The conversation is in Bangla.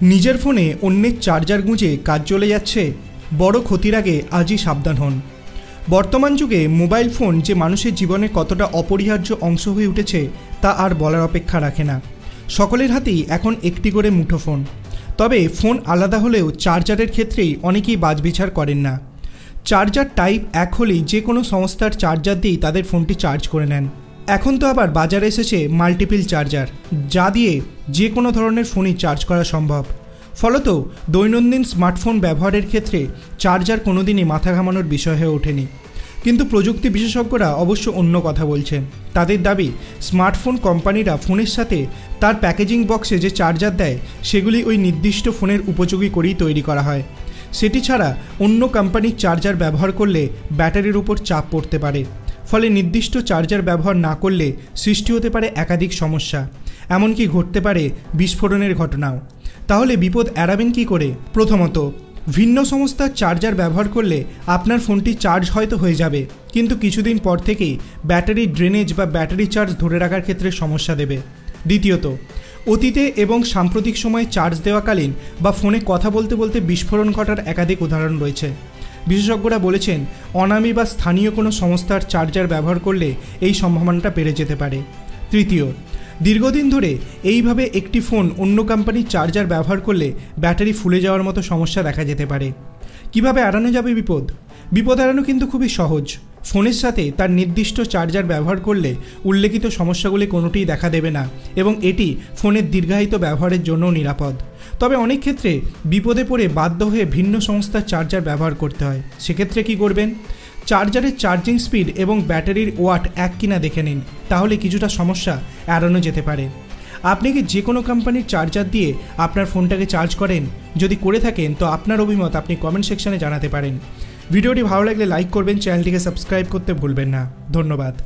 নিজের ফোনে অন্যের চার্জার গুঁজে কাজ চলে যাচ্ছে, বড় ক্ষতির আগে আজই সাবধান হন। বর্তমান যুগে মোবাইল ফোন যে মানুষের জীবনে কতটা অপরিহার্য অংশ হয়ে উঠেছে তা আর বলার অপেক্ষা রাখে না। সকলের হাতেই এখন একটি করে মুঠোফোন। তবে ফোন আলাদা হলেও চার্জারের ক্ষেত্রেই অনেকেই বাছবিচার করেন না। চার্জার টাইপ এক হলেই যে কোনো সংস্থার চার্জার দিয়েই তাদের ফোনটি চার্জ করে নেন। এখন তো আবার বাজারে এসেছে মাল্টিপল চার্জার, যা দিয়ে যে কোনো ধরনের ফোনই চার্জ করা সম্ভব। ফলত দৈনন্দিন স্মার্টফোন ব্যবহারের ক্ষেত্রে চার্জার কোনোদিনই মাথা ঘামানোর বিষয় হয়ে ওঠেনি। কিন্তু প্রযুক্তি বিশেষজ্ঞরা অবশ্য অন্য কথা বলছেন। তাদের দাবি, স্মার্টফোন কোম্পানিরা ফোনের সাথে তার প্যাকেজিং বক্সে যে চার্জার দেয় সেগুলি ওই নির্দিষ্ট ফোনের উপযোগী করেই তৈরি করা হয়। সেটি ছাড়া অন্য কোম্পানির চার্জার ব্যবহার করলে ব্যাটারির উপর চাপ পড়তে পারে। ফলে নির্দিষ্ট চার্জার ব্যবহার না করলে সৃষ্টি হতে পারে একাধিক সমস্যা, এমনকি ঘটতে পারে বিস্ফোরণের ঘটনাও। তাহলে বিপদ এড়াবেন কী করে? প্রথমত, ভিন্ন সংস্থার চার্জার ব্যবহার করলে আপনার ফোনটি চার্জ হয়তো হয়ে যাবে, কিন্তু কিছুদিন পর থেকেই ব্যাটারি ড্রেনেজ বা ব্যাটারি চার্জ ধরে রাখার ক্ষেত্রে সমস্যা দেবে। দ্বিতীয়ত, অতীতে এবং সাম্প্রতিক সময়ে চার্জ দেওয়াকালীন বা ফোনে কথা বলতে বলতে বিস্ফোরণ ঘটার একাধিক উদাহরণ রয়েছে। বিশেষজ্ঞরা বলেছেন, অনামী বা স্থানীয় কোনো সংস্থার চার্জার ব্যবহার করলে এই সম্ভাবনাটা বেড়ে যেতে পারে। তৃতীয়, দীর্ঘদিন ধরে এইভাবে একটি ফোন অন্য কোম্পানির চার্জার ব্যবহার করলে ব্যাটারি ফুলে যাওয়ার মতো সমস্যা দেখা যেতে পারে। কিভাবে এড়ানো যাবে বিপদ? বিপদ এড়ানো কিন্তু খুবই সহজ। ফোনের সাথে তার নির্দিষ্ট চার্জার ব্যবহার করলে উল্লেখিত সমস্যাগুলি কোনোটিই দেখা দেবে না এবং এটি ফোনের দীর্ঘায়িত ব্যবহারের জন্যও নিরাপদ। তবে অনেক ক্ষেত্রে বিপদে পড়ে বাধ্য হয়ে ভিন্ন সংস্থার চার্জার ব্যবহার করতে হয়। সেক্ষেত্রে কী করবেন? চার্জারের চার্জিং স্পিড এবং ব্যাটারির ওয়াট এক কিনা দেখে নিন, তাহলে কিছুটা সমস্যা এড়ানো যেতে পারে। আপনি কি যে কোনো কোম্পানির চার্জার দিয়ে আপনার ফোনটাকে চার্জ করেন? যদি করে থাকেন তো আপনার অভিমত আপনি কমেন্ট সেকশনে জানাতে পারেন। ভিডিওটি ভালো লাগলে লাইক করবেন, চ্যানেলটিকে সাবস্ক্রাইব করতে ভুলবেন না। ধন্যবাদ।